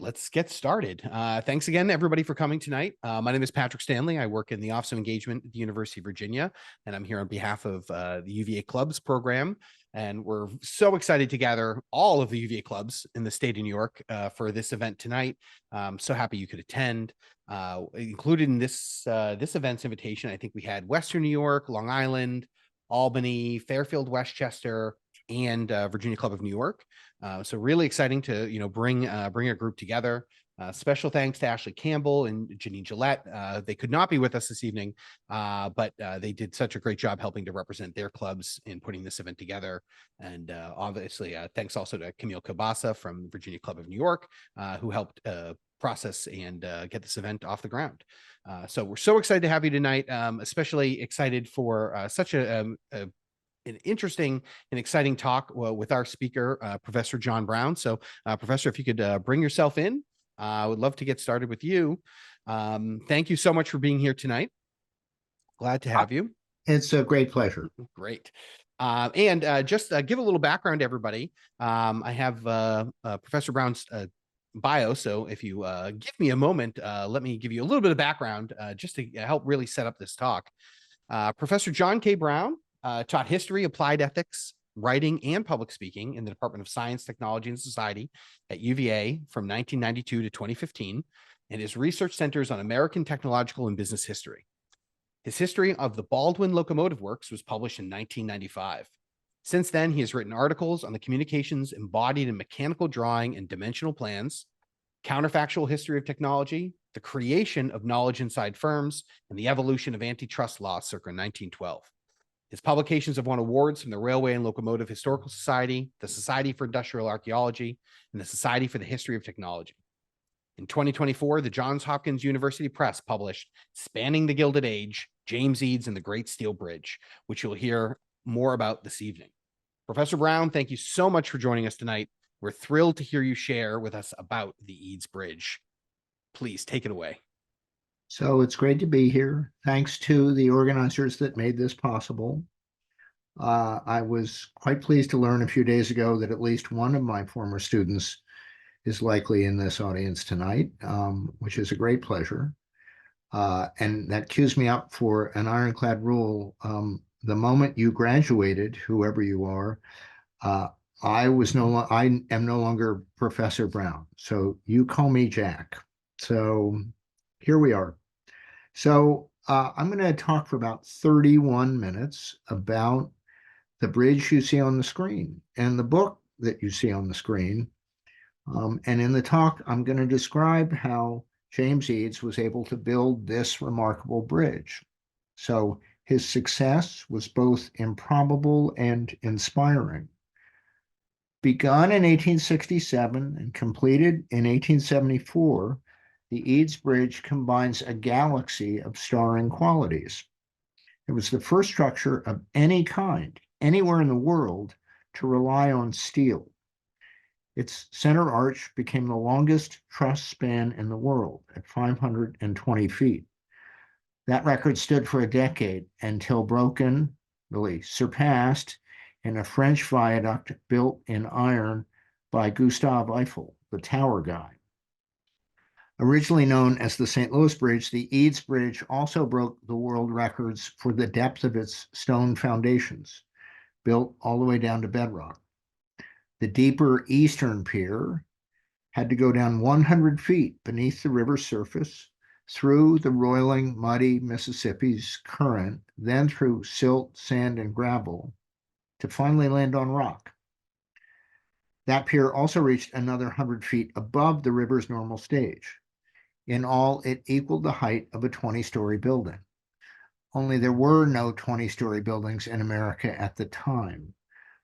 let's get started. Thanks again, everybody, for coming tonight. My name is Patrick Stanley. I work in the Office of Engagement at the University of Virginia, and I'm here on behalf of the UVA Clubs program. And we're so excited to gather all of the UVA clubs in the state of New York for this event tonight. So happy you could attend. Included in this event's invitation, I think we had Western New York, Long Island, Albany, Fairfield, Westchester, and Virginia Club of New York. So really exciting to bring a group together. Special thanks to Ashley Campbell and Janine Gillette. They could not be with us this evening, but they did such a great job helping to represent their clubs in putting this event together. And obviously, thanks also to Camille Cabasa from Virginia Club of New York, who helped process and get this event off the ground. So we're so excited to have you tonight, especially excited for such an interesting and exciting talk with our speaker, Professor John Brown. So, Professor, if you could bring yourself in, I would love to get started with you. Thank you so much for being here tonight. Glad to have you. It's a great pleasure. Great. And just give a little background to everybody. I have Professor Brown's bio. So if you give me a moment, let me give you a little bit of background just to help really set up this talk. Professor John K. Brown taught history, applied ethics, writing, and public speaking in the Department of Science, Technology, and Society at UVA from 1992 to 2015, and his research centers on American technological and business history. His history of the Baldwin Locomotive Works was published in 1995. Since then, he has written articles on the communications embodied in mechanical drawing and dimensional plans, counterfactual history of technology, the creation of knowledge inside firms, and the evolution of antitrust law circa 1912. His publications have won awards from the Railway and Locomotive Historical Society, the Society for Industrial Archaeology, and the Society for the History of Technology. In 2024, the Johns Hopkins University Press published Spanning the Gilded Age, James Eads and the Great Steel Bridge, which you'll hear more about this evening. Professor Brown, thank you so much for joining us tonight. We're thrilled to hear you share with us about the Eads Bridge. Please take it away. So it's great to be here. Thanks to the organizers that made this possible. I was quite pleased to learn a few days ago that at least one of my former students is likely in this audience tonight, which is a great pleasure. And that cues me up for an ironclad rule. The moment you graduated, whoever you are, I am no longer Professor Brown. So you call me Jack. So here we are. So I'm going to talk for about 31 minutes about the bridge you see on the screen and the book that you see on the screen. And in the talk, I'm going to describe how James Eads was able to build this remarkable bridge. So his success was both improbable and inspiring. Begun in 1867 and completed in 1874, the Eads Bridge combines a galaxy of starring qualities. It was the first structure of any kind, anywhere in the world, to rely on steel. Its center arch became the longest truss span in the world at 520 feet. That record stood for a decade until broken, really surpassed, in a French viaduct built in iron by Gustave Eiffel, the tower guy. Originally known as the St. Louis Bridge, the Eads Bridge also broke the world records for the depth of its stone foundations, built all the way down to bedrock. The deeper eastern pier had to go down 100 feet beneath the river's surface, through the roiling, muddy Mississippi's current, then through silt, sand, and gravel, to finally land on rock. That pier also reached another 100 feet above the river's normal stage. In all, it equaled the height of a 20-story building. Only there were no 20-story buildings in America at the time.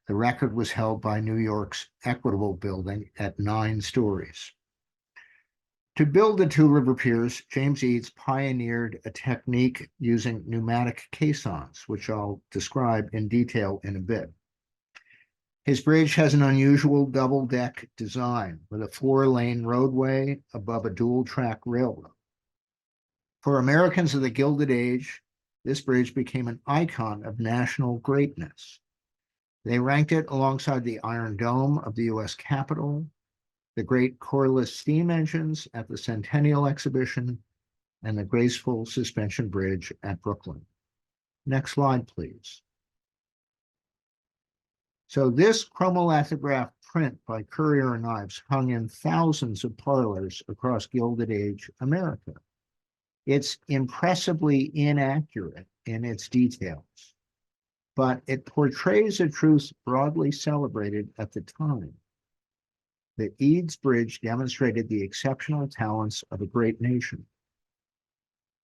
The record was held by New York's Equitable Building at 9 stories. To build the two river piers, James Eads pioneered a technique using pneumatic caissons, which I'll describe in detail in a bit. His bridge has an unusual double-deck design with a 4-lane roadway above a dual-track railroad. For Americans of the Gilded Age, this bridge became an icon of national greatness. They ranked it alongside the Iron Dome of the U.S. Capitol, the great coreless steam engines at the Centennial Exhibition, and the graceful suspension bridge at Brooklyn. Next slide, please. So this chromolithograph print by Currier and Ives hung in thousands of parlors across Gilded Age America. It's impressively inaccurate in its details, but it portrays a truth broadly celebrated at the time. The Eads Bridge demonstrated the exceptional talents of a great nation.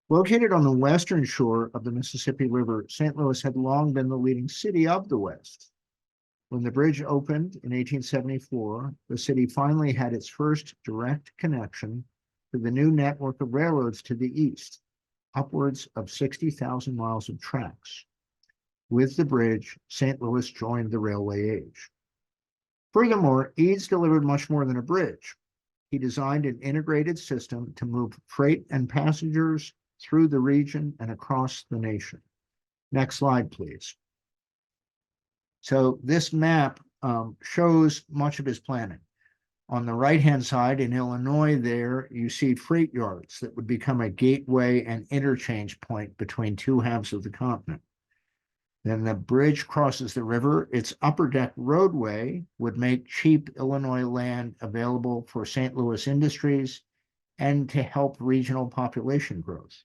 Located on the western shore of the Mississippi River, St. Louis had long been the leading city of the West. When the bridge opened in 1874, the city finally had its first direct connection to the new network of railroads to the east, upwards of 60,000 miles of tracks. With the bridge, St. Louis joined the railway age. Furthermore, Eads delivered much more than a bridge. He designed an integrated system to move freight and passengers through the region and across the nation. Next slide, please. So this map shows much of his planning. On the right-hand side in Illinois there, you see freight yards that would become a gateway and interchange point between two halves of the continent. Then the bridge crosses the river. Its upper deck roadway would make cheap Illinois land available for St. Louis industries and to help regional population growth.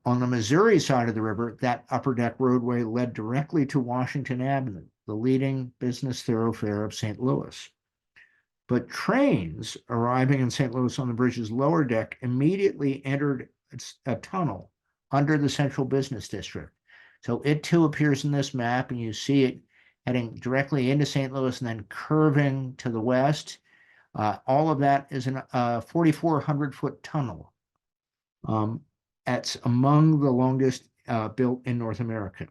On the Missouri side of the river, that upper deck roadway led directly to Washington Avenue, the leading business thoroughfare of St. Louis. But trains arriving in St. Louis on the bridge's lower deck immediately entered a tunnel under the central business district. So it too appears in this map, and you see it heading directly into St. Louis and then curving to the west. All of that is a 4,400-foot tunnel. That's among the longest built in North America.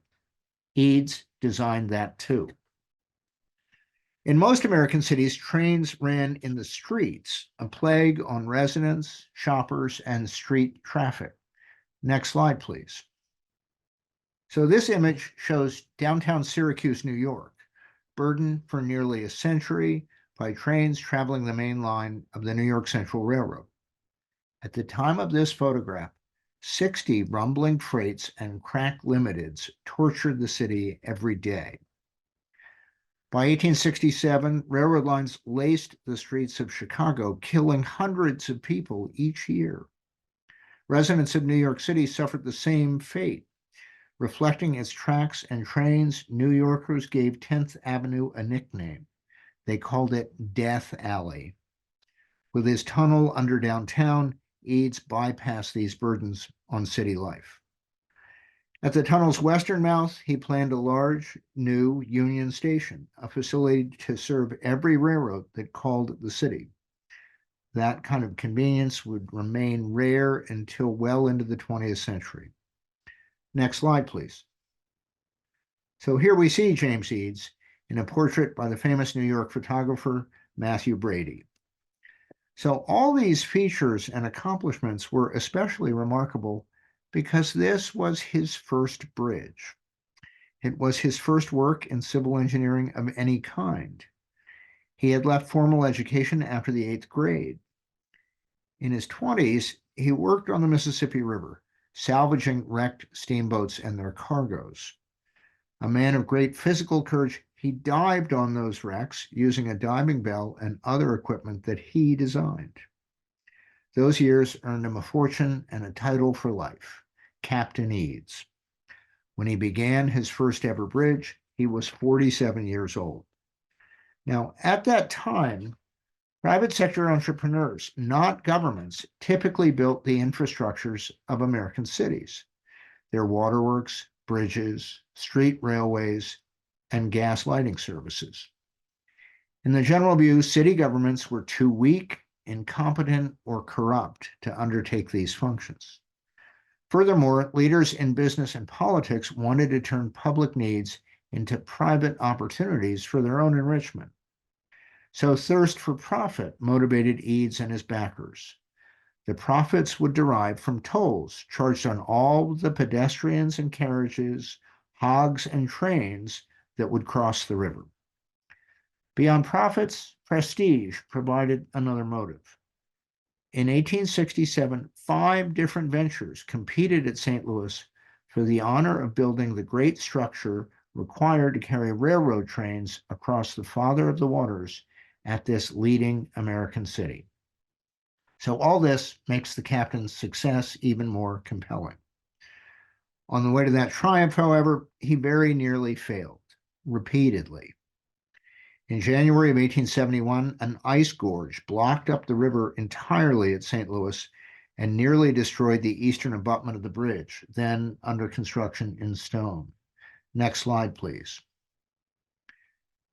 Eads designed that too. In most American cities, trains ran in the streets, a plague on residents, shoppers, and street traffic. Next slide, please. So this image shows downtown Syracuse, New York, burdened for nearly a century by trains traveling the main line of the New York Central Railroad. At the time of this photograph, 60 rumbling freights and crack limiteds tortured the city every day. By 1867, railroad lines laced the streets of Chicago, killing hundreds of people each year. Residents of New York City suffered the same fate. Reflecting its tracks and trains, New Yorkers gave 10th Avenue a nickname. They called it Death Alley. With his tunnel under downtown, Eads bypassed these burdens on city life. At the tunnel's western mouth, he planned a large, new Union Station, a facility to serve every railroad that called the city. That kind of convenience would remain rare until well into the 20th century. Next slide, please. So here we see James Eads in a portrait by the famous New York photographer, Matthew Brady. So all these features and accomplishments were especially remarkable because this was his first bridge. It was his first work in civil engineering of any kind. He had left formal education after the 8th grade. In his 20s, he worked on the Mississippi River, salvaging wrecked steamboats and their cargoes. A man of great physical courage, he dived on those wrecks using a diving bell and other equipment that he designed. Those years earned him a fortune and a title for life, Captain Eads. When he began his first ever bridge, he was 47 years old. Now, at that time, private sector entrepreneurs, not governments, typically built the infrastructures of American cities. Their waterworks, bridges, street railways, and gas lighting services. In the general view, city governments were too weak, incompetent, or corrupt to undertake these functions. Furthermore, leaders in business and politics wanted to turn public needs into private opportunities for their own enrichment. So thirst for profit motivated Eads and his backers. The profits would derive from tolls charged on all the pedestrians and carriages, hogs and trains that would cross the river. Beyond profits, prestige provided another motive. In 1867, 5 different ventures competed at St. Louis for the honor of building the great structure required to carry railroad trains across the Father of the Waters at this leading American city. So all this makes the captain's success even more compelling. On the way to that triumph, however, he very nearly failed, repeatedly. In January of 1871, an ice gorge blocked up the river entirely at St. Louis and nearly destroyed the eastern abutment of the bridge, then under construction in stone. Next slide, please.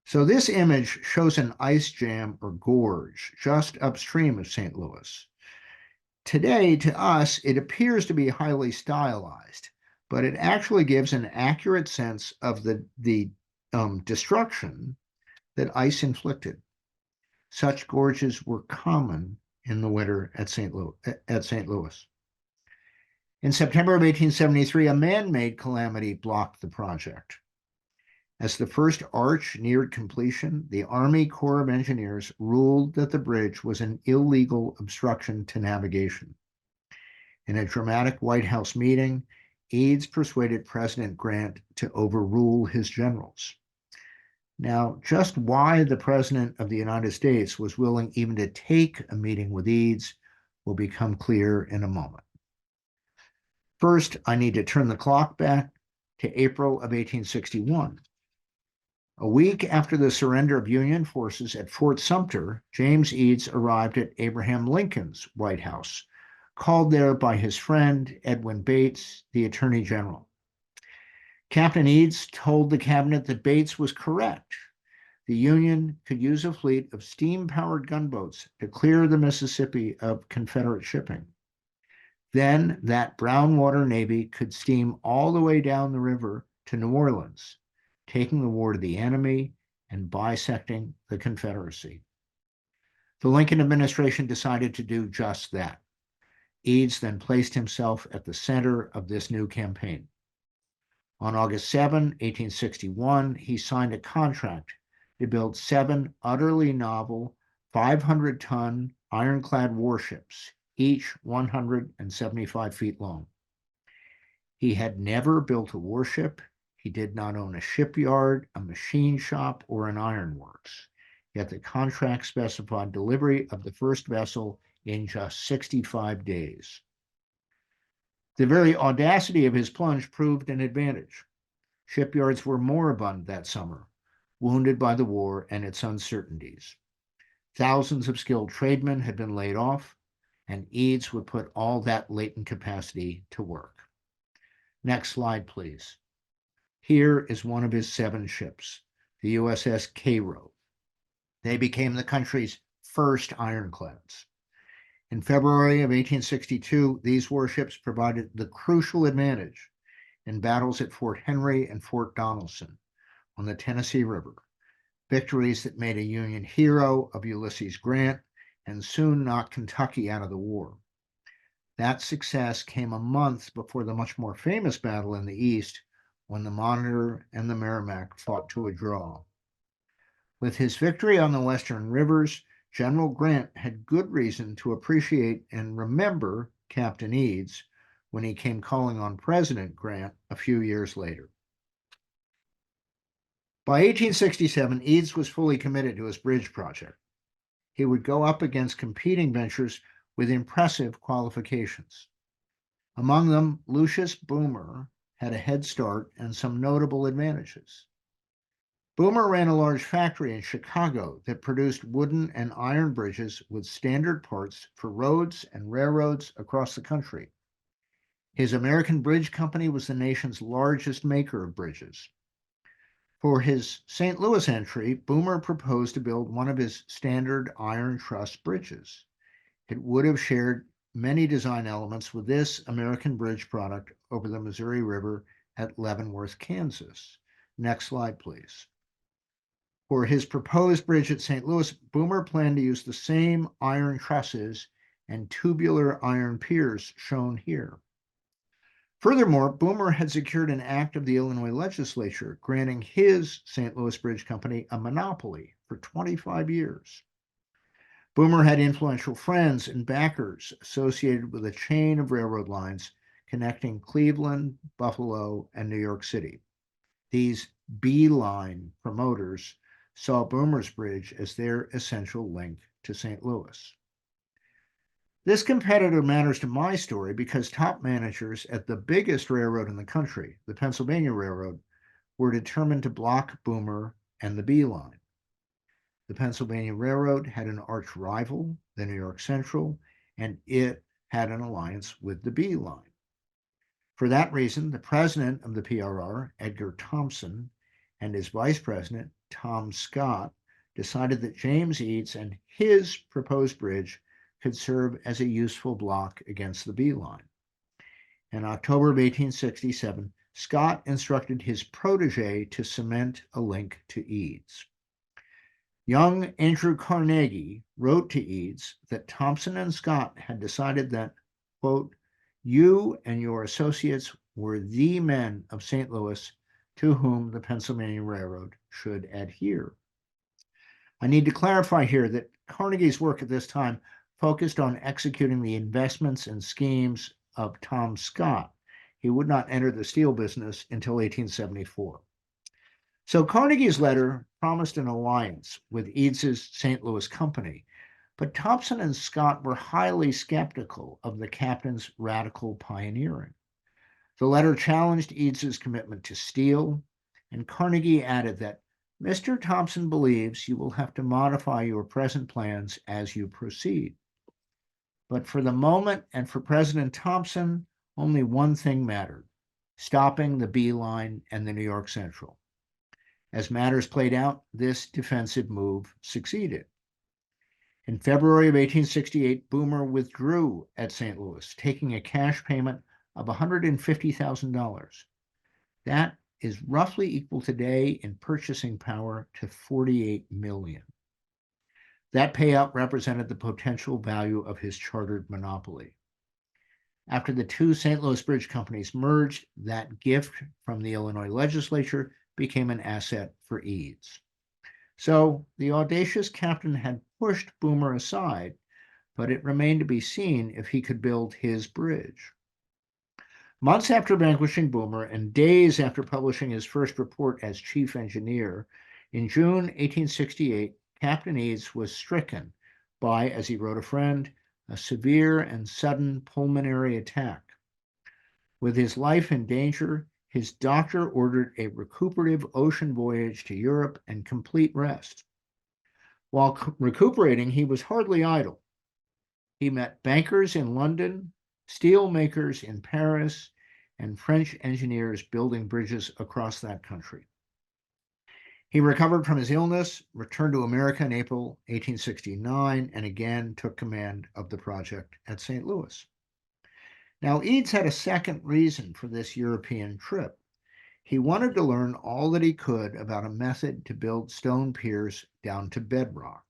So this image shows an ice jam or gorge just upstream of St. Louis. Today, to us, it appears to be highly stylized, but it actually gives an accurate sense of the destruction that ice inflicted. Such gorges were common in the winter at St. Louis. In September of 1873, a man-made calamity blocked the project. As the first arch neared completion, the Army Corps of Engineers ruled that the bridge was an illegal obstruction to navigation. In a dramatic White House meeting, Eads persuaded President Grant to overrule his generals. Now, just why the President of the United States was willing even to take a meeting with Eads will become clear in a moment. First, I need to turn the clock back to April of 1861. A week after the surrender of Union forces at Fort Sumter, James Eads arrived at Abraham Lincoln's White House, called there by his friend Edwin Bates, the Attorney General. Captain Eads told the cabinet that Bates was correct. The Union could use a fleet of steam-powered gunboats to clear the Mississippi of Confederate shipping. Then that brown water navy could steam all the way down the river to New Orleans, taking the war to the enemy and bisecting the Confederacy. The Lincoln administration decided to do just that. Eads then placed himself at the center of this new campaign. On August 7, 1861, he signed a contract to build 7 utterly novel 500-ton ironclad warships, each 175 feet long. He had never built a warship. He did not own a shipyard, a machine shop, or an ironworks. Yet the contract specified delivery of the first vessel in just 65 days. The very audacity of his plunge proved an advantage. Shipyards were moribund that summer, wounded by the war and its uncertainties. Thousands of skilled tradesmen had been laid off, and Eads would put all that latent capacity to work. Next slide, please. Here is one of his 7 ships, the USS Cairo. They became the country's first ironclads. In February of 1862, these warships provided the crucial advantage in battles at Fort Henry and Fort Donelson on the Tennessee River, victories that made a Union hero of Ulysses Grant and soon knocked Kentucky out of the war. That success came a month before the much more famous battle in the East, when the Monitor and the Merrimack fought to a draw. With his victory on the Western rivers, General Grant had good reason to appreciate and remember Captain Eads when he came calling on President Grant a few years later. By 1867, Eads was fully committed to his bridge project. He would go up against competing ventures with impressive qualifications. Among them, Lucius Boomer had a head start and some notable advantages. Boomer ran a large factory in Chicago that produced wooden and iron bridges with standard parts for roads and railroads across the country. His American Bridge Company was the nation's largest maker of bridges. For his St. Louis entry, Boomer proposed to build one of his standard iron truss bridges. It would have shared many design elements with this American bridge product over the Missouri River at Leavenworth, Kansas. Next slide, please. For his proposed bridge at St. Louis, Boomer planned to use the same iron trusses and tubular iron piers shown here. Furthermore, Boomer had secured an act of the Illinois legislature granting his St. Louis Bridge Company a monopoly for 25 years. Boomer had influential friends and backers associated with a chain of railroad lines connecting Cleveland, Buffalo, and New York City. These B-line promoters saw Boomer's Bridge as their essential link to St. Louis. This competitor matters to my story because top managers at the biggest railroad in the country, the Pennsylvania Railroad, were determined to block Boomer and the B line. The Pennsylvania Railroad had an arch rival, the New York Central, and it had an alliance with the B line. For that reason, the president of the PRR, Edgar Thompson, and his vice president, Tom Scott, decided that James Eads and his proposed bridge could serve as a useful block against the B line. In October of 1867, Scott instructed his protege to cement a link to Eads. Young Andrew Carnegie wrote to Eads that Thompson and Scott had decided that, quote, you and your associates were the men of St. Louis to whom the Pennsylvania Railroad should adhere. I need to clarify here that Carnegie's work at this time focused on executing the investments and schemes of Tom Scott. He would not enter the steel business until 1874. So Carnegie's letter promised an alliance with Eads's St. Louis company, but Thompson and Scott were highly skeptical of the captain's radical pioneering. The letter challenged Eads's commitment to steel, and Carnegie added that Mr. Thompson believes you will have to modify your present plans as you proceed. But for the moment and for President Thompson, only one thing mattered: stopping the B line and the New York Central. As matters played out, this defensive move succeeded. In February of 1868, Boomer withdrew at St. Louis, taking a cash payment of $150,000. That is roughly equal today in purchasing power to $48 million. That payout represented the potential value of his chartered monopoly. After the two St. Louis bridge companies merged, that gift from the Illinois legislature became an asset for Eads. So the audacious captain had pushed Boomer aside, but it remained to be seen if he could build his bridge. Months after vanquishing Boomer and days after publishing his first report as chief engineer, in June 1868, Captain Eads was stricken by, as he wrote a friend, a severe and sudden pulmonary attack. With his life in danger, his doctor ordered a recuperative ocean voyage to Europe and complete rest. While recuperating, he was hardly idle. He met bankers in London, steel makers in Paris, and French engineers building bridges across that country. He recovered from his illness, returned to America in April 1869, and again took command of the project at St. Louis. Now, Eads had a second reason for this European trip. He wanted to learn all that he could about a method to build stone piers down to bedrock.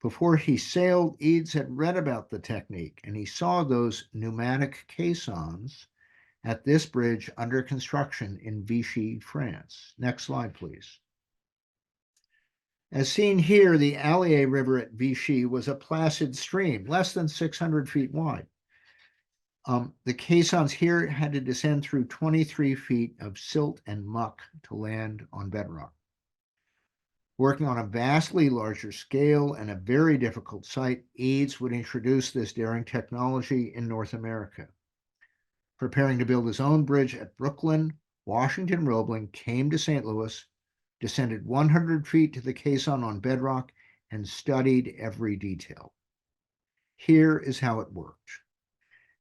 Before he sailed, Eads had read about the technique, and he saw those pneumatic caissons at this bridge under construction in Vichy, France. Next slide, please. As seen here, the Allier River at Vichy was a placid stream, less than 600 feet wide. The caissons here had to descend through 23 feet of silt and muck to land on bedrock. Working on a vastly larger scale and a very difficult site, Eads would introduce this daring technology in North America. Preparing to build his own bridge at Brooklyn, Washington Roebling came to St. Louis, descended 100 feet to the caisson on bedrock, and studied every detail. Here is how it worked.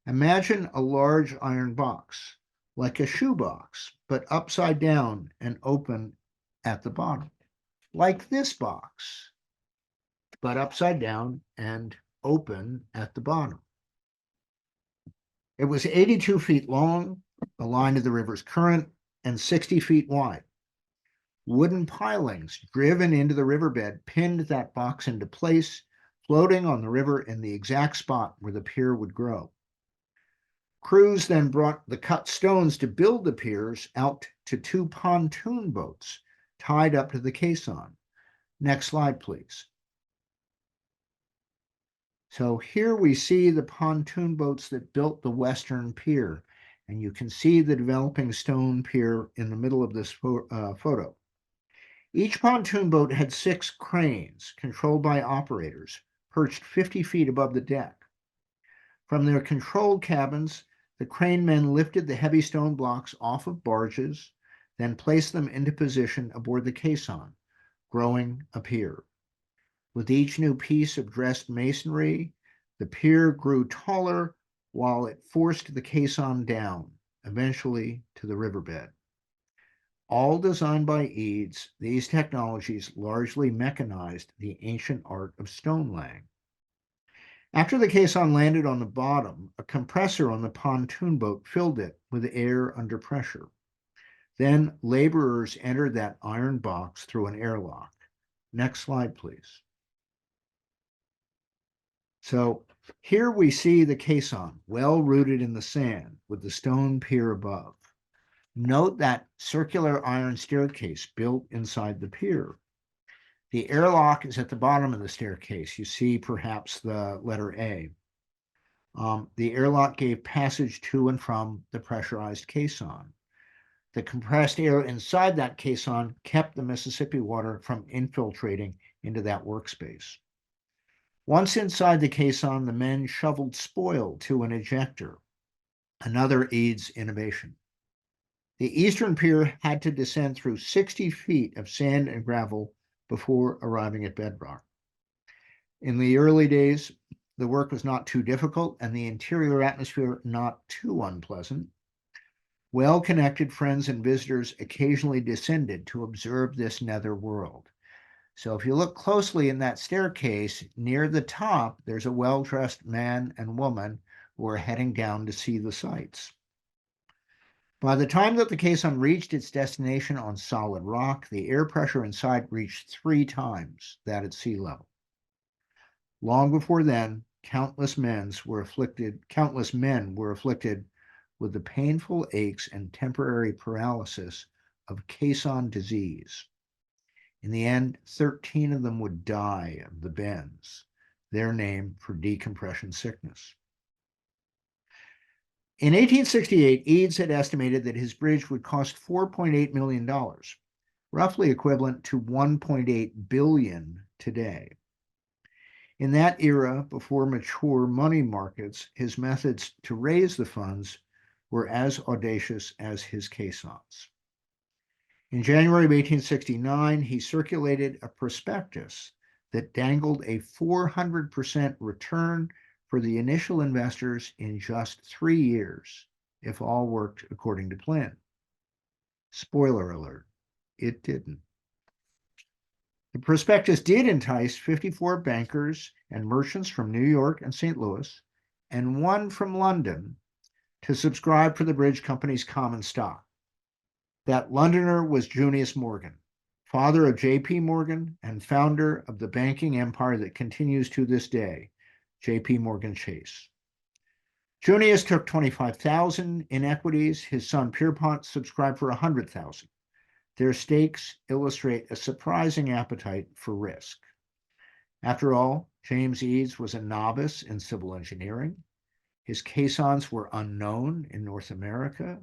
Imagine a large iron box, like a shoebox, but upside down and open at the bottom, like this box, but upside down and open at the bottom. It was 82 feet long, aligned to the river's current, and 60 feet wide. Wooden pilings driven into the riverbed pinned that box into place, floating on the river in the exact spot where the pier would grow. Crews then brought the cut stones to build the piers out to two pontoon boats tied up to the caisson. Next slide, please. So here we see the pontoon boats that built the Western Pier, and you can see the developing stone pier in the middle of this photo. Each pontoon boat had 6 cranes controlled by operators, perched 50 feet above the deck. From their controlled cabins, the crane men lifted the heavy stone blocks off of barges, then placed them into position aboard the caisson, growing a pier. With each new piece of dressed masonry, the pier grew taller while it forced the caisson down, eventually to the riverbed. All designed by Eads, these technologies largely mechanized the ancient art of stone laying. After the caisson landed on the bottom, a compressor on the pontoon boat filled it with air under pressure. Then laborers entered that iron box through an airlock. Next slide, please. So here we see the caisson, well rooted in the sand, with the stone pier above. Note that circular iron staircase built inside the pier. The airlock is at the bottom of the staircase. You see perhaps the letter A. The airlock gave passage to and from the pressurized caisson. The compressed air inside that caisson kept the Mississippi water from infiltrating into that workspace. Once inside the caisson, the men shoveled spoil to an ejector, another Eads innovation. The eastern pier had to descend through 60 feet of sand and gravel before arriving at bedrock. In the early days, the work was not too difficult and the interior atmosphere not too unpleasant. Well-connected friends and visitors occasionally descended to observe this nether world. So if you look closely in that staircase, near the top, there's a well-dressed man and woman who are heading down to see the sights. By the time that the caisson reached its destination on solid rock, the air pressure inside reached 3 times that at sea level. Long before then, countless men were afflicted with the painful aches and temporary paralysis of caisson disease. In the end, 13 of them would die of the bends, their name for decompression sickness. In 1868, Eads had estimated that his bridge would cost $4.8 million, roughly equivalent to $1.8 billion today. In that era, before mature money markets, his methods to raise the funds were as audacious as his caissons. In January of 1869, he circulated a prospectus that dangled a 400% return for the initial investors in just 3 years, if all worked according to plan. Spoiler alert, it didn't. The prospectus did entice 54 bankers and merchants from New York and St. Louis, and 1 from London, to subscribe for the bridge company's common stock. That Londoner was Junius Morgan, father of J.P. Morgan and founder of the banking empire that continues to this day, J.P. Morgan Chase. Junius took $25,000 in equities. His son Pierpont subscribed for $100,000. Their stakes illustrate a surprising appetite for risk. After all, James Eads was a novice in civil engineering. His caissons were unknown in North America.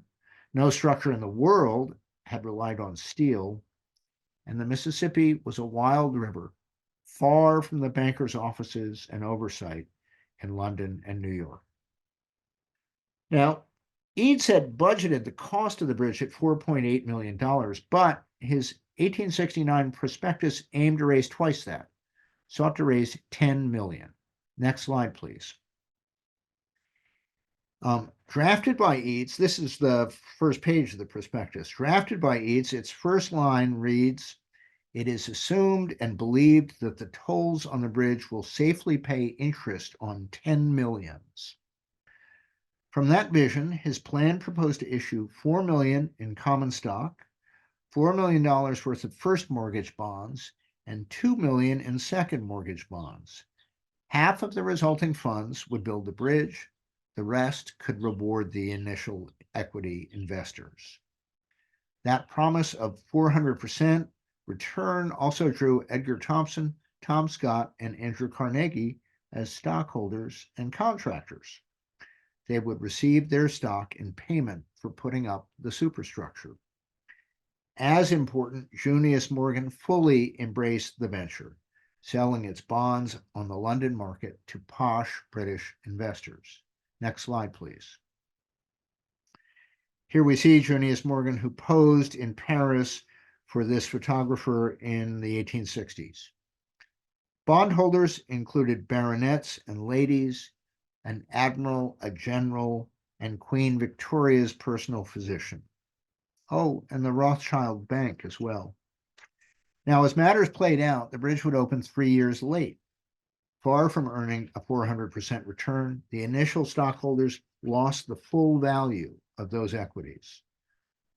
No structure in the world had relied on steel, and the Mississippi was a wild river, far from the bankers' offices and oversight in London and New York. Now, Eads had budgeted the cost of the bridge at $4.8 million, but his 1869 prospectus aimed to raise twice that, sought to raise $10 million. Next slide, please. Drafted by Eads, this is the first page of the prospectus. Drafted by Eads, its first line reads, "It is assumed and believed that the tolls on the bridge will safely pay interest on 10 millions." From that vision, his plan proposed to issue $4 million in common stock, $4 million worth of first mortgage bonds, and $2 million in second mortgage bonds. Half of the resulting funds would build the bridge. The rest could reward the initial equity investors. That promise of 400% return also drew Edgar Thompson, Tom Scott, and Andrew Carnegie as stockholders and contractors. They would receive their stock in payment for putting up the superstructure. As important, Junius Morgan fully embraced the venture, selling its bonds on the London market to posh British investors. Next slide, please. Here we see Junius Morgan, who posed in Paris for this photographer in the 1860s. Bondholders included baronets and ladies, an admiral, a general, and Queen Victoria's personal physician. Oh, and the Rothschild Bank as well. Now, as matters played out, the bridge would open 3 years late. Far from earning a 400% return, the initial stockholders lost the full value of those equities.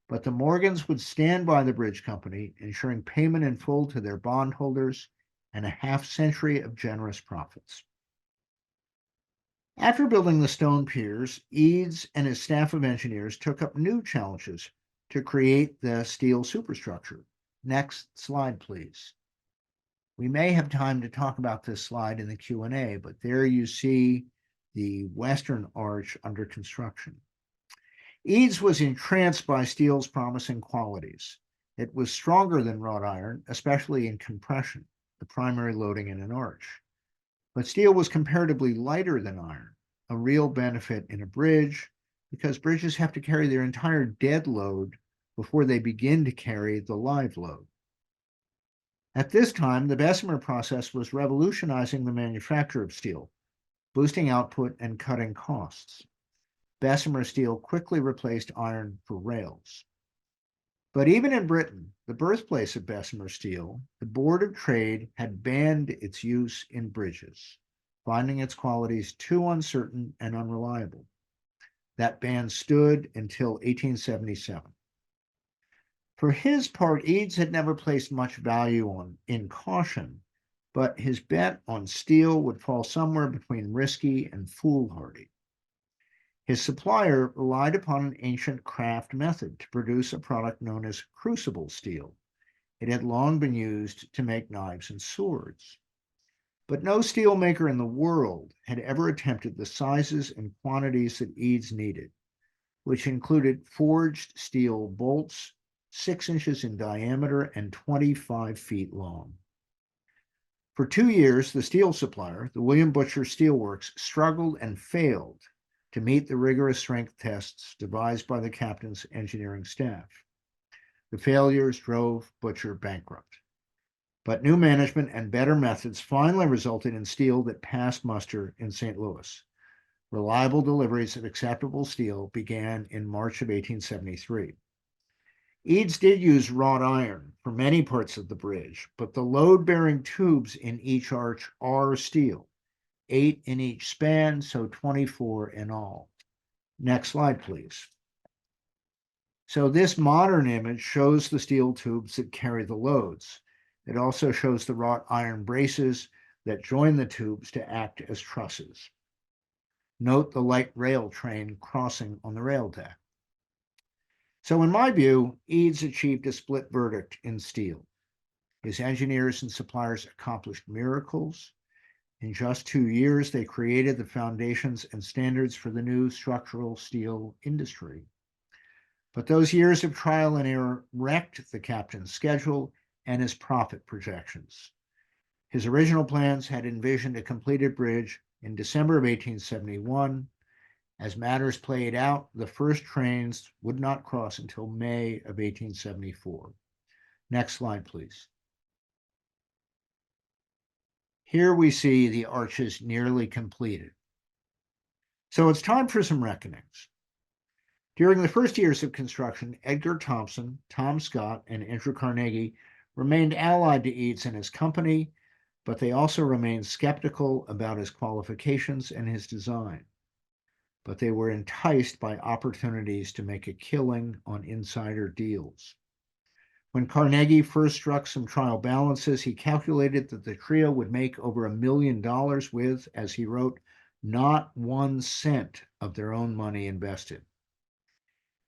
But the Morgans would stand by the bridge company, ensuring payment in full to their bondholders and a half-century of generous profits. After building the stone piers, Eads and his staff of engineers took up new challenges to create the steel superstructure. Next slide, please. We may have time to talk about this slide in the Q&A, but there you see the western arch under construction. Eads was entranced by steel's promising qualities. It was stronger than wrought iron, especially in compression, the primary loading in an arch. But steel was comparatively lighter than iron, a real benefit in a bridge, because bridges have to carry their entire dead load before they begin to carry the live load. At this time, the Bessemer process was revolutionizing the manufacture of steel, boosting output and cutting costs. Bessemer steel quickly replaced iron for rails. But even in Britain, the birthplace of Bessemer steel, the Board of Trade had banned its use in bridges, finding its qualities too uncertain and unreliable. That ban stood until 1877. For his part, Eads had never placed much value in caution, but his bet on steel would fall somewhere between risky and foolhardy. His supplier relied upon an ancient craft method to produce a product known as crucible steel. It had long been used to make knives and swords. But no steel maker in the world had ever attempted the sizes and quantities that Eads needed, which included forged steel bolts 6 inches in diameter and 25 feet long. For 2 years, the steel supplier, the William Butcher Steelworks, struggled and failed to meet the rigorous strength tests devised by the captain's engineering staff. The failures drove Butcher bankrupt. But new management and better methods finally resulted in steel that passed muster in St. Louis. Reliable deliveries of acceptable steel began in March of 1873. Eads did use wrought iron for many parts of the bridge, but the load-bearing tubes in each arch are steel, 8 in each span, so 24 in all. Next slide, please. So this modern image shows the steel tubes that carry the loads. It also shows the wrought iron braces that join the tubes to act as trusses. Note the light rail train crossing on the rail deck. So in my view, Eads achieved a split verdict in steel. His engineers and suppliers accomplished miracles. In just 2 years, they created the foundations and standards for the new structural steel industry. But those years of trial and error wrecked the captain's schedule and his profit projections. His original plans had envisioned a completed bridge in December of 1871. As matters played out, the first trains would not cross until May of 1874. Next slide, please. Here we see the arches nearly completed. So it's time for some reckonings. During the first years of construction, Edgar Thompson, Tom Scott, and Andrew Carnegie remained allied to Eads and his company, but they also remained skeptical about his qualifications and his design. But they were enticed by opportunities to make a killing on insider deals. When Carnegie first struck some trial balances, he calculated that the trio would make over $1 million with, as he wrote, not 1 cent of their own money invested.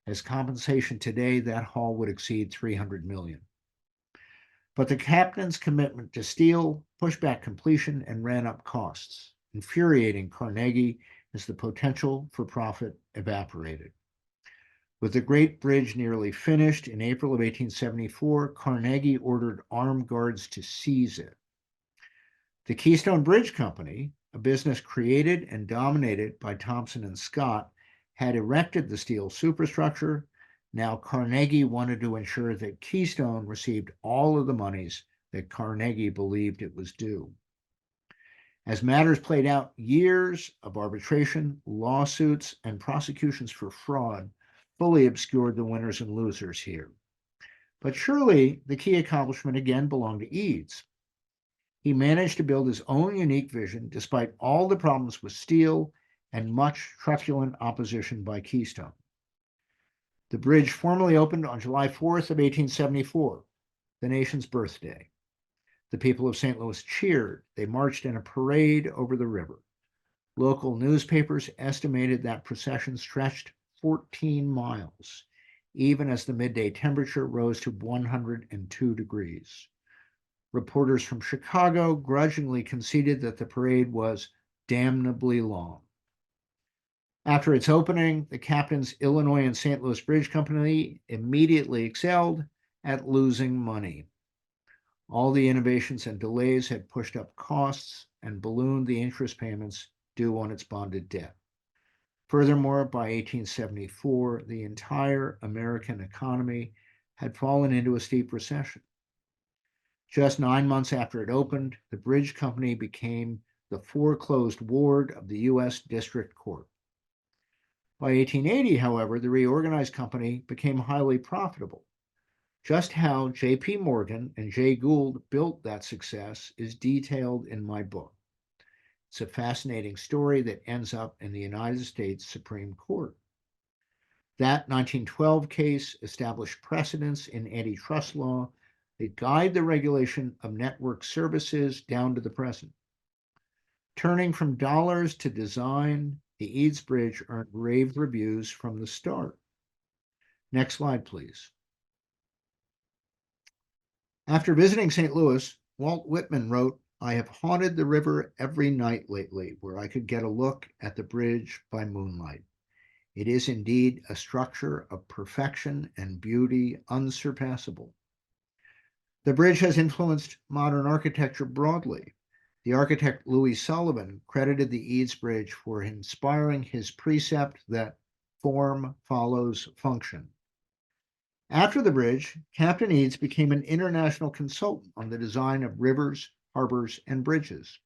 As compensation today, that haul would exceed $300 million. But the captain's commitment to steel pushed back completion and ran up costs, infuriating Carnegie as the potential for profit evaporated. With the Great Bridge nearly finished in April of 1874, Carnegie ordered armed guards to seize it. The Keystone Bridge Company, a business created and dominated by Thompson and Scott, had erected the steel superstructure. Now Carnegie wanted to ensure that Keystone received all of the monies that Carnegie believed it was due. As matters played out, years of arbitration, lawsuits, and prosecutions for fraud fully obscured the winners and losers here. But surely the key accomplishment again belonged to Eads. He managed to build his own unique vision despite all the problems with steel and much truculent opposition by Keystone. The bridge formally opened on July 4th of 1874, the nation's birthday. The people of St. Louis cheered. They marched in a parade over the river. Local newspapers estimated that procession stretched 14 miles, even as the midday temperature rose to 102 degrees. Reporters from Chicago grudgingly conceded that the parade was damnably long. After its opening, the captain's Illinois and St. Louis Bridge Company immediately excelled at losing money. All the innovations and delays had pushed up costs and ballooned the interest payments due on its bonded debt. Furthermore, by 1874, the entire American economy had fallen into a steep recession. Just 9 months after it opened, the bridge company became the foreclosed ward of the U.S. District Court. By 1880, however, the reorganized company became highly profitable. Just how J.P. Morgan and Jay Gould built that success is detailed in my book. It's a fascinating story that ends up in the United States Supreme Court. That 1912 case established precedents in antitrust law that guide the regulation of network services down to the present. Turning from dollars to design, the Eads Bridge earned rave reviews from the start. Next slide, please. After visiting St. Louis, Walt Whitman wrote, "I have haunted the river every night lately where I could get a look at the bridge by moonlight. It is indeed a structure of perfection and beauty unsurpassable." The bridge has influenced modern architecture broadly. The architect Louis Sullivan credited the Eads Bridge for inspiring his precept that form follows function. After the bridge, Captain Eads became an international consultant on the design of rivers, harbors, and bridges.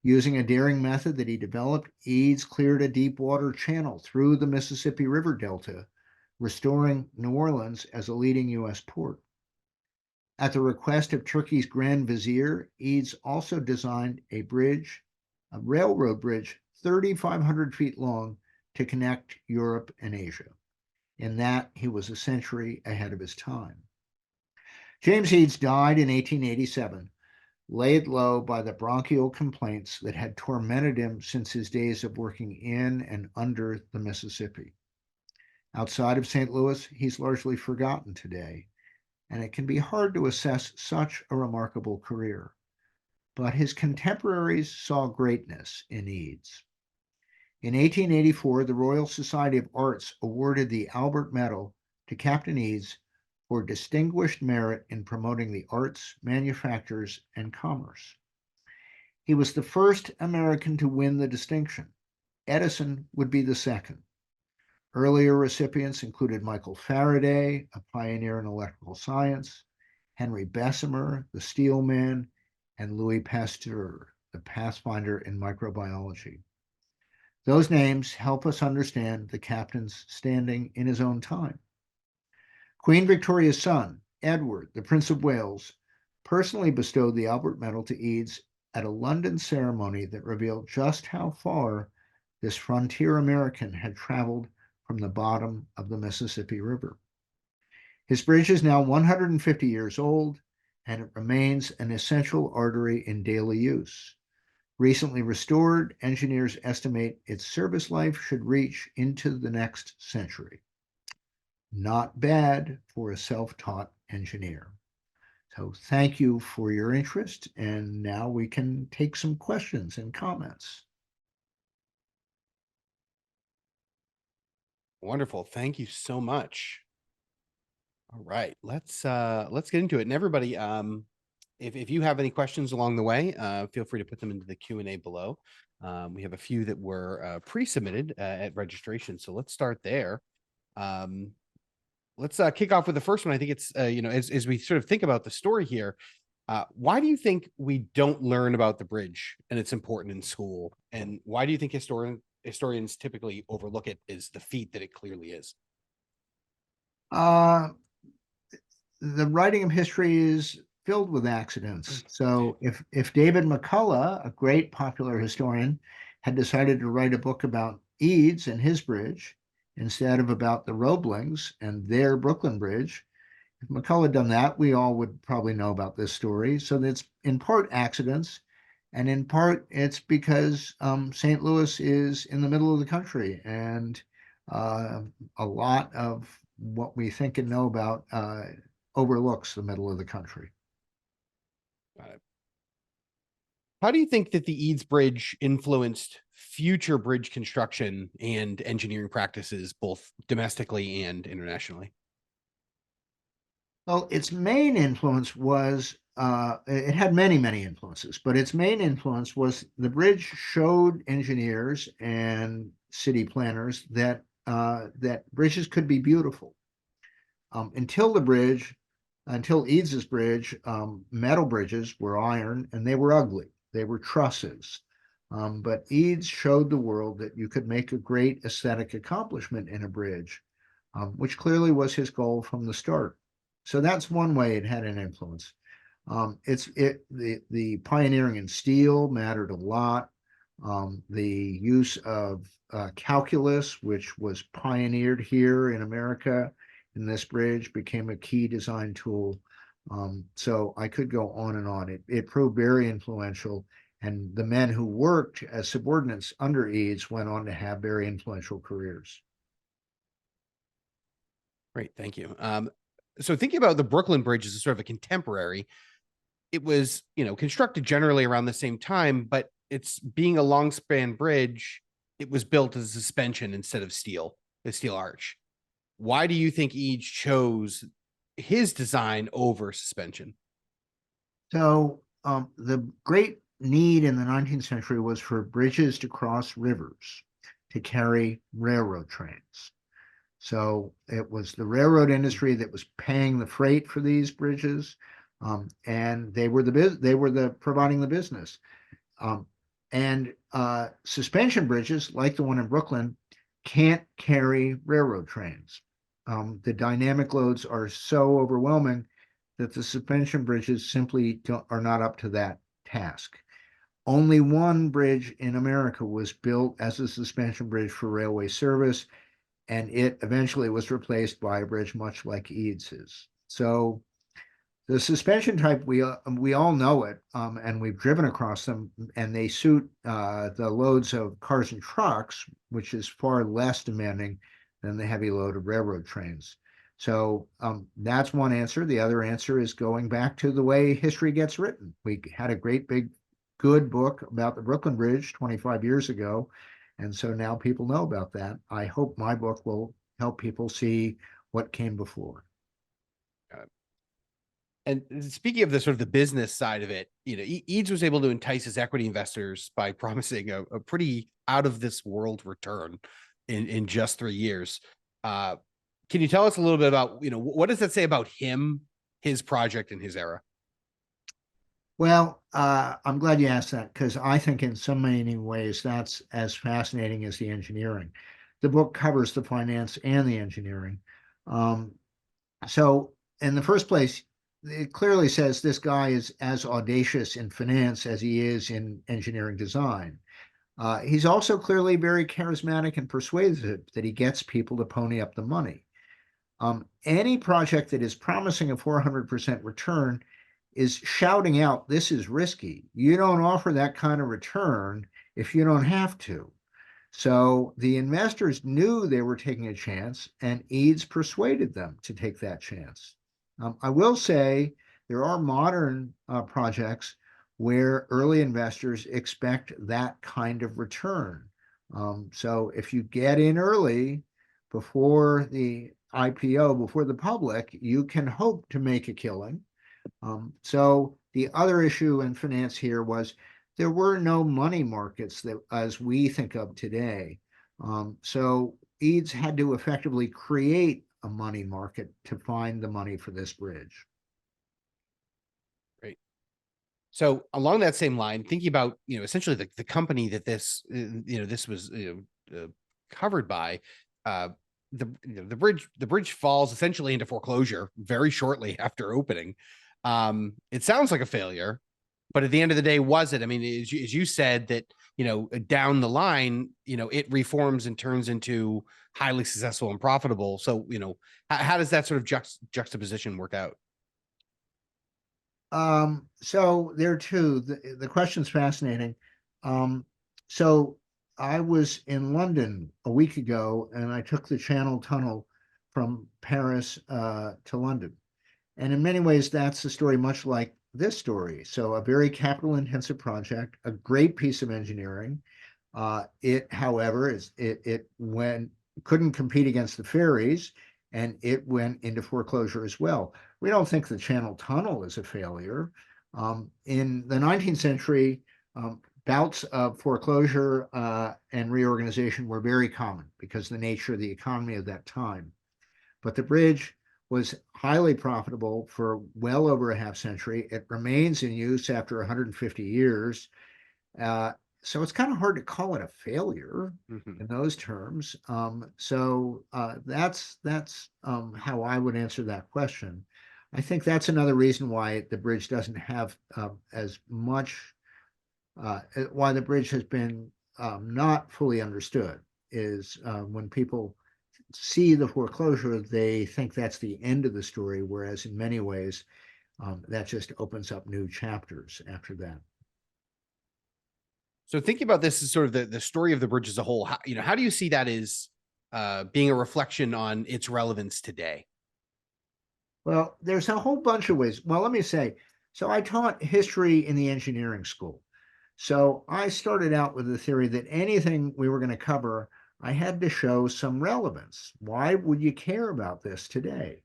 Using a daring method that he developed, Eads cleared a deep water channel through the Mississippi River Delta, restoring New Orleans as a leading U.S. port. At the request of Turkey's Grand Vizier, Eads also designed a railroad bridge 3,500 feet long to connect Europe and Asia. In that, he was a century ahead of his time. James Eads died in 1887, laid low by the bronchial complaints that had tormented him since his days of working in and under the Mississippi. Outside of St. Louis, he's largely forgotten today, and it can be hard to assess such a remarkable career. But his contemporaries saw greatness in Eads. In 1884, the Royal Society of Arts awarded the Albert Medal to Captain Eads for distinguished merit in promoting the arts, manufactures, and commerce. He was the first American to win the distinction. Edison would be the second. Earlier recipients included Michael Faraday, a pioneer in electrical science, Henry Bessemer, the steel man, and Louis Pasteur, the pathfinder in microbiology. Those names help us understand the captain's standing in his own time. Queen Victoria's son, Edward, the Prince of Wales, personally bestowed the Albert Medal to Eads at a London ceremony that revealed just how far this frontier American had traveled from the bottom of the Mississippi River. His bridge is now 150 years old, and it remains an essential artery in daily use. Recently restored, engineers estimate its service life should reach into the next century. Not bad for a self-taught engineer. So thank you for your interest. And now we can take some questions and comments. Wonderful. Thank you so much. All right, let's get into it. And everybody, if you have any questions along the way, feel free to put them into the Q&A below. We have a few that were pre-submitted at registration, so let's start there. Let's kick off with the first one. I think it's as we sort of think about the story here, why do you think we don't learn about the bridge and it's important in school? And why do you think historians typically overlook it as the feat that it clearly is? The writing of history is filled with accidents. So if David McCullough, a great popular historian, had decided to write a book about Eads and his bridge instead of about the Roeblings and their Brooklyn Bridge, if McCullough had done that, we all would probably know about this story. So that's in part accidents, and in part it's because St. Louis is in the middle of the country, and a lot of what we think and know about overlooks the middle of the country. Got it. How do you think that the Eads Bridge influenced future bridge construction and engineering practices, both domestically and internationally? Well, its main influence was, it had many, many influences, but its main influence was the bridge showed engineers and city planners that that bridges could be beautiful. Until Eads's bridge, metal bridges were iron and they were ugly. They were trusses. But Eads showed the world that you could make a great aesthetic accomplishment in a bridge, which clearly was his goal from the start. So that's one way it had an influence. The pioneering in steel mattered a lot. The use of calculus, which was pioneered here in America in this bridge, became a key design tool. So I could go on and on. It proved very influential, and the men who worked as subordinates under Eads went on to have very influential careers. Great, thank you. So thinking about the Brooklyn Bridge as a sort of a contemporary, it was, constructed generally around the same time, but it's being a long span bridge, it was built as a suspension instead of a steel arch. Why do you think Eads chose his design over suspension? So the great need in the 19th century was for bridges to cross rivers to carry railroad trains. So it was the railroad industry that was paying the freight for these bridges, and they were the providing the business. And suspension bridges, like the one in Brooklyn, can't carry railroad trains. The dynamic loads are so overwhelming that the suspension bridges simply are not up to that task. Only one bridge in America was built as a suspension bridge for railway service, and it eventually was replaced by a bridge much like Eads's. So the suspension type, we all know it, and we've driven across them, and they suit the loads of cars and trucks, which is far less demanding than the heavy load of railroad trains. So that's one answer. The other answer is going back to the way history gets written. We had a great big good book about the Brooklyn Bridge 25 years ago, and so now people know about that. I hope my book will help people see what came before. And speaking of the sort of the business side of it, Eads was able to entice his equity investors by promising a pretty out of this world return in just 3 years. Can you tell us a little bit about, what does that say about him, his project, and his era? Well, I'm glad you asked that, because I think in so many ways that's as fascinating as the engineering. The book covers the finance and the engineering. So in the first place, it clearly says this guy is as audacious in finance as he is in engineering design. He's also clearly very charismatic and persuasive, that he gets people to pony up the money. Any project that is promising a 400% return is shouting out, this is risky. You don't offer that kind of return if you don't have to. So the investors knew they were taking a chance, and Eads persuaded them to take that chance. I will say there are modern projects where early investors expect that kind of return. So if you get in early before the IPO, before the public, you can hope to make a killing. So the other issue in finance here was there were no money markets that as we think of today. So Eads had to effectively create a money market to find the money for this bridge. Right. So along that same line, thinking about, essentially the company that this was covered by, uh, the bridge falls essentially into foreclosure very shortly after opening. It sounds like a failure, but at the end of the day, was it? I mean, as you said that, down the line, it reforms and turns into highly successful and profitable. So, how does that sort of juxtaposition work out? So there too, the question's fascinating. Um, so I was in London a week ago and I took the Channel Tunnel from Paris to London. And in many ways, that's a story much like this story. So a very capital intensive project, a great piece of engineering. It, however, it went couldn't compete against the ferries, and it went into foreclosure as well. We don't think the Channel Tunnel is a failure. In the 19th century, bouts of foreclosure and reorganization were very common because of the nature of the economy of that time. But the bridge was highly profitable for well over a half century. It remains in use after 150 years. Uh, so it's kind of hard to call it a failure Mhm. in those terms. That's how I would answer that question. I think that's another reason why the bridge doesn't have as much, why the bridge has been not fully understood is when people see the foreclosure, they think that's the end of the story, whereas in many ways, that just opens up new chapters after that. So thinking about this as sort of the story of the bridge as a whole, how do you see that as being a reflection on its relevance today? Well, there's a whole bunch of ways. Well, let me say, so I taught history in the engineering school. So I started out with the theory that anything we were going to cover, I had to show some relevance. Why would you care about this today?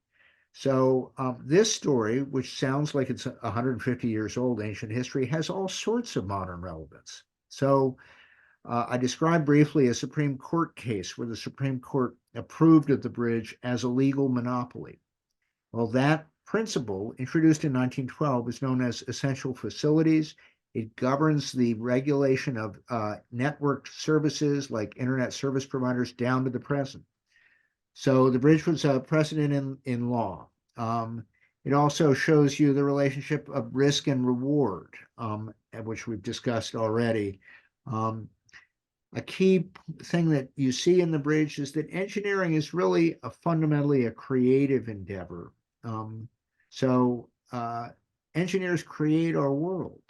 So this story, which sounds like it's 150 years old, ancient history, has all sorts of modern relevance. So I described briefly a Supreme Court case where the Supreme Court approved of the bridge as a legal monopoly. Well, that principle, introduced in 1912, is known as essential facilities. It governs the regulation of network services like internet service providers down to the present. So the bridge was a precedent in law. It also shows you the relationship of risk and reward, which we've discussed already. Um, a key thing that you see in the bridge is that engineering is really fundamentally a creative endeavor. Um, so engineers create our world.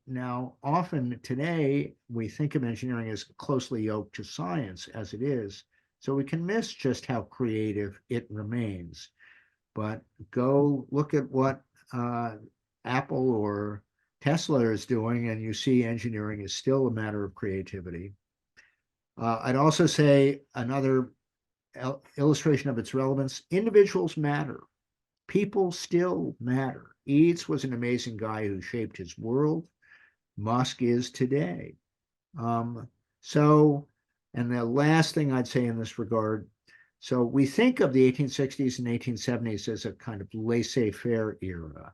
Now, often today, we think of engineering as closely yoked to science as it is, so we can miss just how creative it remains. But go look at what Apple or Tesla is doing, and you see engineering is still a matter of creativity. I'd also say another illustration of its relevance, individuals matter. People still matter. Eads was an amazing guy who shaped his world. Musk is today. Um, so, and the last thing I'd say in this regard, so we think of the 1860s and 1870s as a kind of laissez-faire era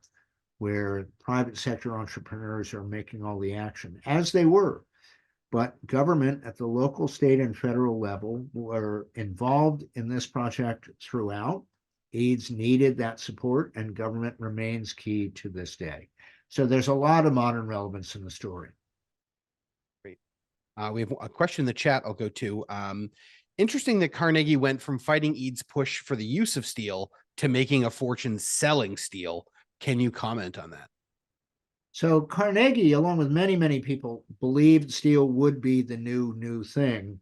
where private sector entrepreneurs are making all the action, as they were. But government at the local, state, and federal level were involved in this project throughout. Eads needed that support, and government remains key to this day. So there's a lot of modern relevance in the story. Great. We have a question in the chat I'll go to. Interesting that Carnegie went from fighting Eads' push for the use of steel to making a fortune selling steel. Can you comment on that? So Carnegie, along with many, many people, believed steel would be the new thing.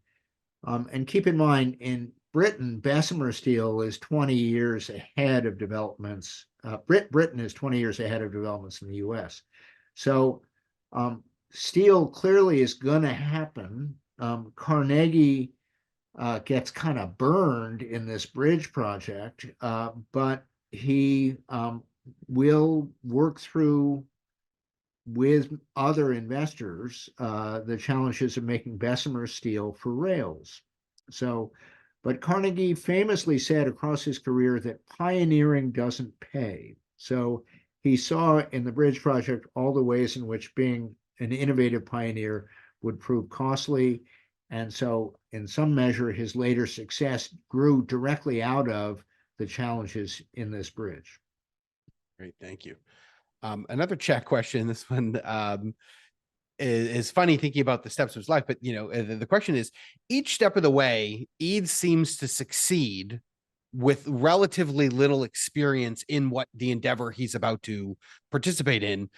And keep in mind, in Britain, Bessemer steel is 20 years ahead of developments. Britain is 20 years ahead of developments in the US. So steel clearly is going to happen. Carnegie gets kind of burned in this bridge project, but he will work through with other investors the challenges of making Bessemer steel for rails. So, but Carnegie famously said across his career that pioneering doesn't pay. So he saw in the bridge project all the ways in which being an innovative pioneer would prove costly. And so, in some measure, his later success grew directly out of the challenges in this bridge. Great, thank you. Another chat question. This one is funny thinking about the steps of his life, but the question is: each step of the way, Eads seems to succeed with relatively little experience in what the endeavor he's about to participate in.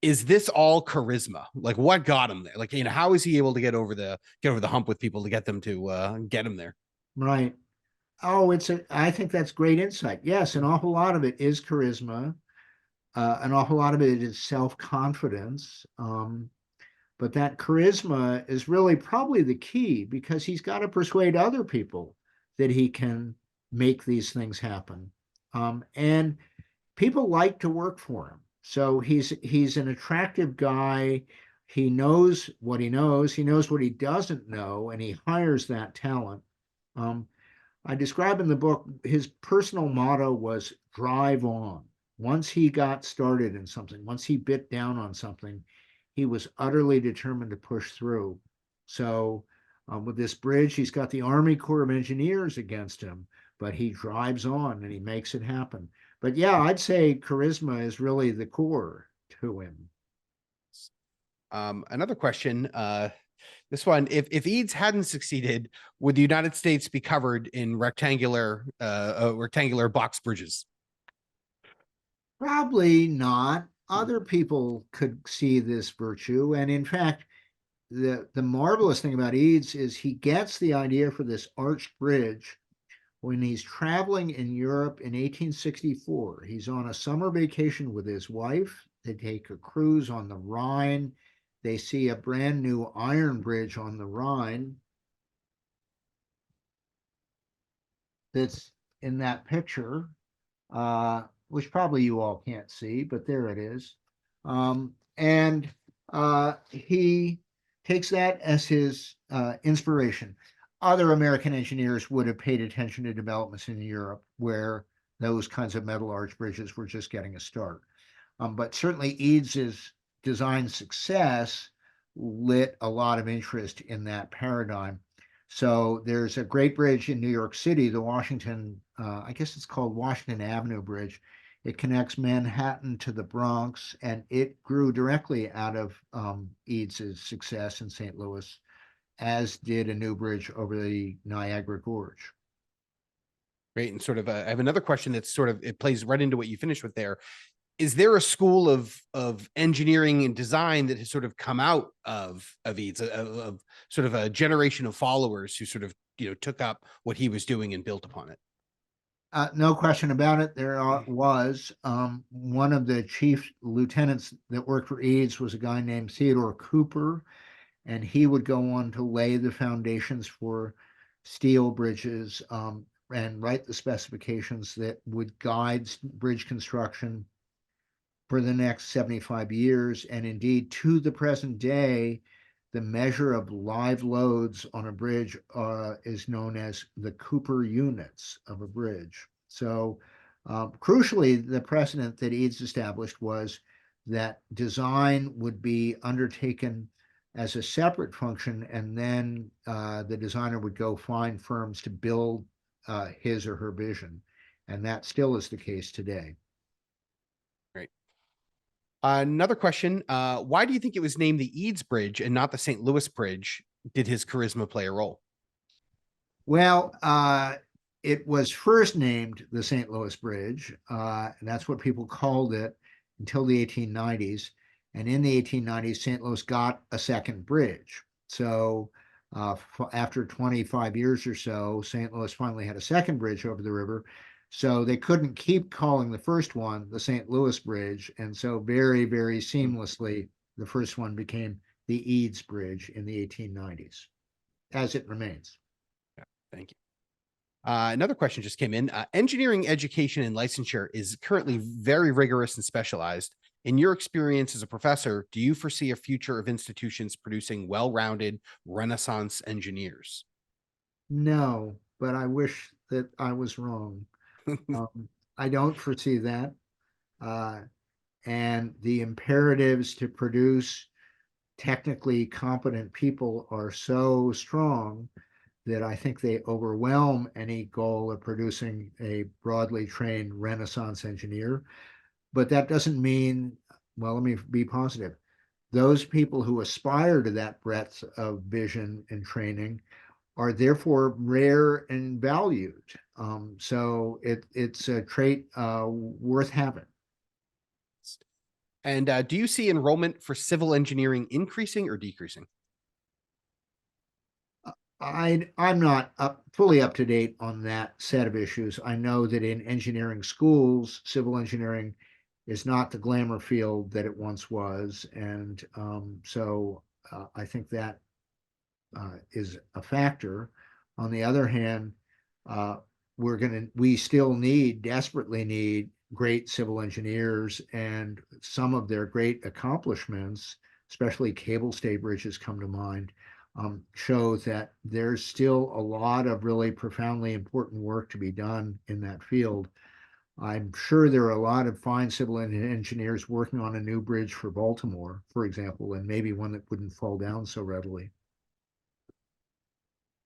Is this all charisma? Like, what got him there? Like, how is he able to get over the hump with people to get them to get him there? Right. Oh, I think that's great insight. Yes, an awful lot of it is charisma. An awful lot of it is self-confidence. But that charisma is really probably the key because he's got to persuade other people that he can make these things happen. And people like to work for him. So he's an attractive guy. He knows what he knows. He knows what he doesn't know, and he hires that talent. I describe in the book his personal motto was drive on. Once he got started in something, once he bit down on something, he was utterly determined to push through. So with this bridge, he's got the Army Corps of Engineers against him, but he drives on and he makes it happen. But yeah, I'd say charisma is really the core to him. Another question. This one: if Eads hadn't succeeded, would the United States be covered in rectangular box bridges? Probably not. Other people could see this virtue. And in fact, the marvelous thing about Eads is he gets the idea for this arched bridge when he's traveling in Europe in 1864. He's on a summer vacation with his wife. They take a cruise on the Rhine. They see a brand new iron bridge on the Rhine that's in that picture, which probably you all can't see, but there it is. And he takes that as his inspiration. Other American engineers would have paid attention to developments in Europe where those kinds of metal arch bridges were just getting a start. But certainly Eads's design success lit a lot of interest in that paradigm. So there's a great bridge in New York City, the Washington, I guess it's called Washington Avenue Bridge. It connects Manhattan to the Bronx, and it grew directly out of Eads's success in St. Louis, as did a new bridge over the Niagara Gorge. Great. And sort of, I have another question that's sort of, it plays right into what you finished with there. Is there a school of engineering and design that has sort of come out of Eads, of sort of a generation of followers who sort of took up what he was doing and built upon it? No question about it. There was one of the chief lieutenants that worked for Eads was a guy named Theodore Cooper, and he would go on to lay the foundations for steel bridges and write the specifications that would guide bridge construction for the next 75 years. And indeed, to the present day, the measure of live loads on a bridge is known as the Cooper units of a bridge. So crucially, the precedent that Eads established was that design would be undertaken as a separate function, and then the designer would go find firms to build his or her vision. And that still is the case today. Great. Another question: why do you think it was named the Eads Bridge and not the St. Louis Bridge? Did his charisma play a role? Well, it was first named the St. Louis Bridge. And that's what people called it until the 1890s. And in the 1890s, St. Louis got a second bridge. So After 25 years or so, St. Louis finally had a second bridge over the river. So they couldn't keep calling the first one the St. Louis Bridge. And so very, very seamlessly, the first one became the Eads Bridge in the 1890s, as it remains. Yeah, thank you. Another question just came in. Engineering education and licensure is currently very rigorous and specialized. In your experience as a professor, do you foresee a future of institutions producing well-rounded Renaissance engineers? No, but I wish that I was wrong. I don't foresee that. Uh, and the imperatives to produce technically competent people are so strong that I think they overwhelm any goal of producing a broadly trained Renaissance engineer. But that doesn't mean, well, let me be positive. Those people who aspire to that breadth of vision and training are therefore rare and valued. So it's a trait worth having. And do you see enrollment for civil engineering increasing or decreasing? I'm not fully up to date on that set of issues. I know that in engineering schools, civil engineering is not the glamour field that it once was, and so I think that is a factor. On the other hand, uh, we still desperately need great civil engineers, and some of their great accomplishments, especially cable stay bridges come to mind, show that there's still a lot of really profoundly important work to be done in that field. I'm sure there are a lot of fine civil engineers working on a new bridge for Baltimore, for example, and maybe one that wouldn't fall down so readily.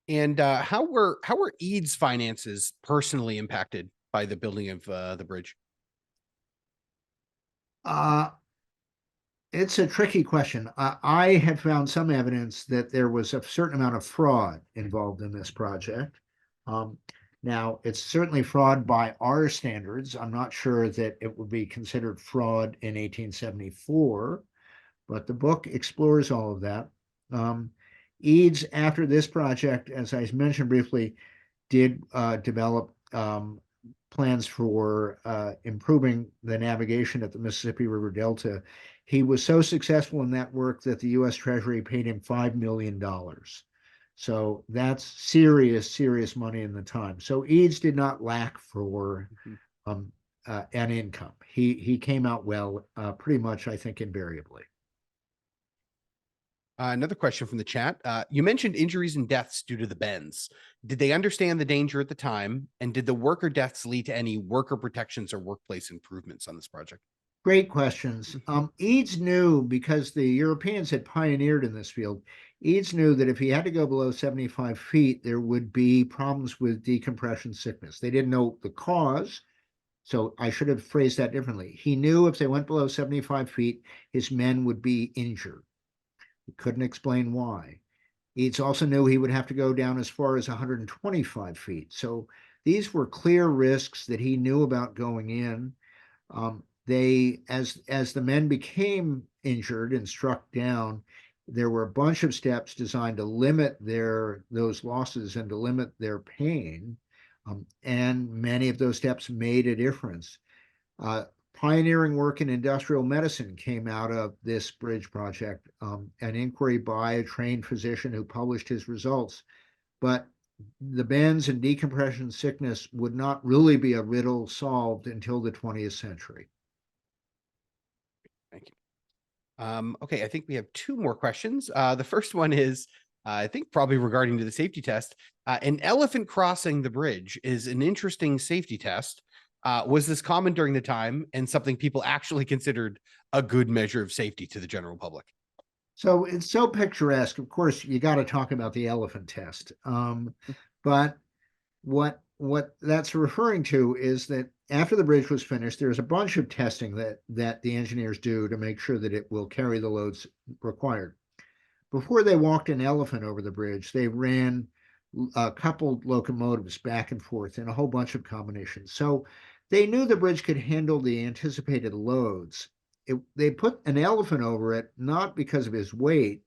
And how were Eads finances personally impacted by the building of the bridge? Uh, it's a tricky question. I have found some evidence that there was a certain amount of fraud involved in this project. Um, Now, it's certainly fraud by our standards. I'm not sure that it would be considered fraud in 1874, but the book explores all of that. Eads, after this project, as I mentioned briefly, did develop plans for improving the navigation at the Mississippi River Delta. He was so successful in that work that the U.S. Treasury paid him $5 million. So that's serious, serious money in the time. So Eads did not lack for an income. He came out well, pretty much, I think, invariably. Another question from the chat. You mentioned injuries and deaths due to the bends. Did they understand the danger at the time? And did the worker deaths lead to any worker protections or workplace improvements on this project? Great questions. Eads knew, because the Europeans had pioneered in this field, Eads knew that if he had to go below 75 feet, there would be problems with decompression sickness. They didn't know the cause, so I should have phrased that differently. He knew if they went below 75 feet, his men would be injured. He couldn't explain why. Eads also knew he would have to go down as far as 125 feet. So these were clear risks that he knew about going in. As the men became injured and struck down, there were a bunch of steps designed to limit those losses and to limit their pain. And many of those steps made a difference. Pioneering work in industrial medicine came out of this bridge project, an inquiry by a trained physician who published his results. But the bends and decompression sickness would not really be a riddle solved until the 20th century. Thank you. Okay, I think we have two more questions. The first one is, I think probably regarding to the safety test. An elephant crossing the bridge is an interesting safety test. Was this common during the time and something people actually considered a good measure of safety to the general public? So it's so picturesque. Of course, you got to talk about the elephant test. But what that's referring to is that after the bridge was finished, there's a bunch of testing that the engineers do to make sure that it will carry the loads required. Before they walked an elephant over the bridge, they ran coupled locomotives back and forth in a whole bunch of combinations. So they knew the bridge could handle the anticipated loads. They put an elephant over it, not because of his weight,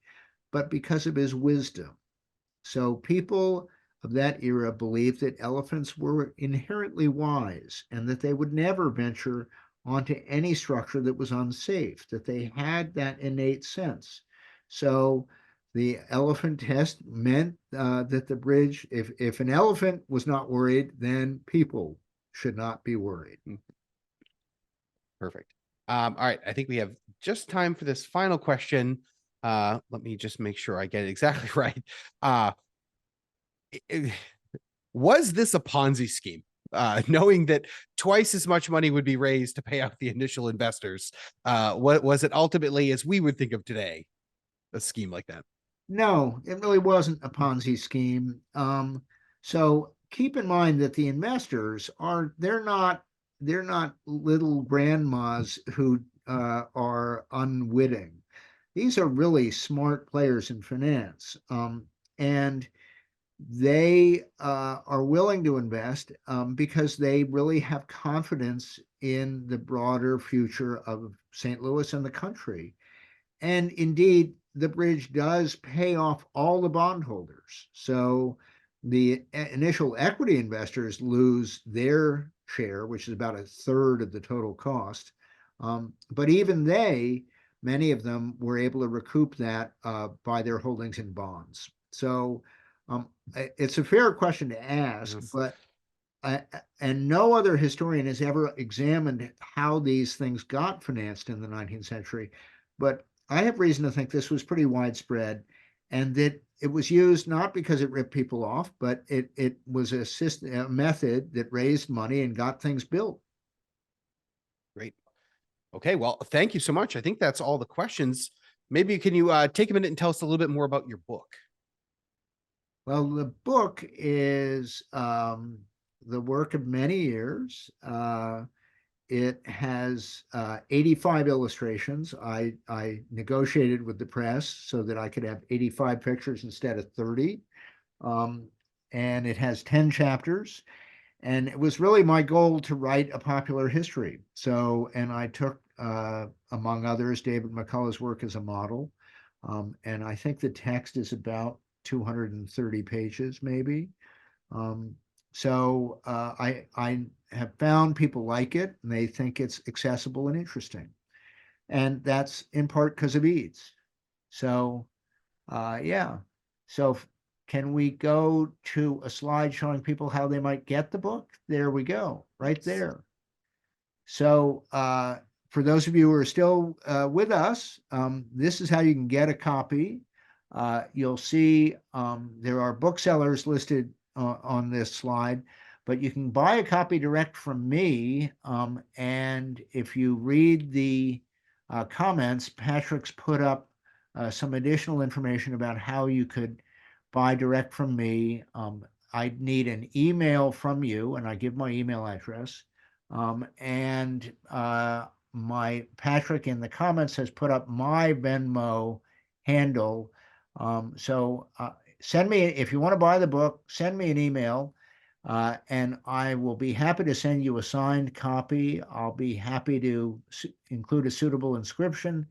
but because of his wisdom. So people of that era believed that elephants were inherently wise and that they would never venture onto any structure that was unsafe, that they had that innate sense. So the elephant test meant that the bridge, if an elephant was not worried, then people should not be worried. Perfect. All right. I think we have just time for this final question. Let me just make sure I get it exactly right. Uh, was this a Ponzi scheme? Knowing that twice as much money would be raised to pay out the initial investors, what was it ultimately, as we would think of today, a scheme like that? No, it really wasn't a Ponzi scheme. So keep in mind that the investors are they're not little grandmas who are unwitting. These are really smart players in finance, and they are willing to invest because they really have confidence in the broader future of St. Louis and the country. And indeed, the bridge does pay off all the bondholders. So the initial equity investors lose their share, which is about a third of the total cost. But even they, many of them, were able to recoup that by their holdings in bonds. So it's a fair question to ask, Yes. but and no other historian has ever examined how these things got financed in the 19th century. But I have reason to think this was pretty widespread and that it was used not because it ripped people off, but it was a system, a method that raised money and got things built. Great. Okay. Well, thank you so much. I think that's all the questions. Maybe can you take a minute and tell us a little bit more about your book? Well, the book is the work of many years. It has 85 illustrations. I negotiated with the press so that I could have 85 pictures instead of 30. Um, and it has 10 chapters. And it was really my goal to write a popular history. So, and I took, among others, David McCullough's work as a model. And I think the text is about 230 pages, maybe. Um, so I have found people like it and they think it's accessible and interesting. And that's in part because of Eads. So yeah. So can we go to a slide showing people how they might get the book? There we go, right Yes. there. So for those of you who are still with us, this is how you can get a copy. You'll see there are booksellers listed on this slide, but you can buy a copy direct from me. And if you read the comments, Patrick's put up some additional information about how you could buy direct from me. I'd need an email from you, and I give my email address. And my Patrick in the comments has put up my Venmo handle. So send me, if you want to buy the book, send me an email. And I will be happy to send you a signed copy. I'll be happy to include a suitable inscription.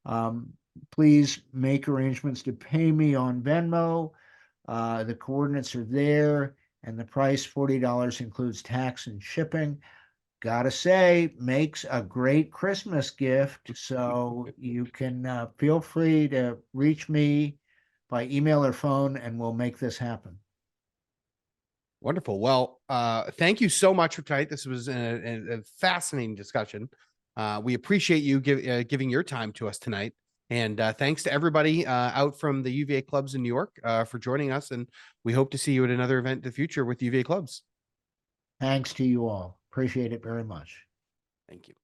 Um, please make arrangements to pay me on Venmo. The coordinates are there, and the price, $40, includes tax and shipping. Gotta say, makes a great Christmas gift. So you can feel free to reach me by email or phone, and we'll make this happen. Wonderful. Well, thank you so much for tonight. This was a fascinating discussion. We appreciate you giving your time to us tonight. And thanks to everybody out from the UVA clubs in New York for joining us. And we hope to see you at another event in the future with UVA clubs. Thanks to you all. Appreciate it very much. Thank you.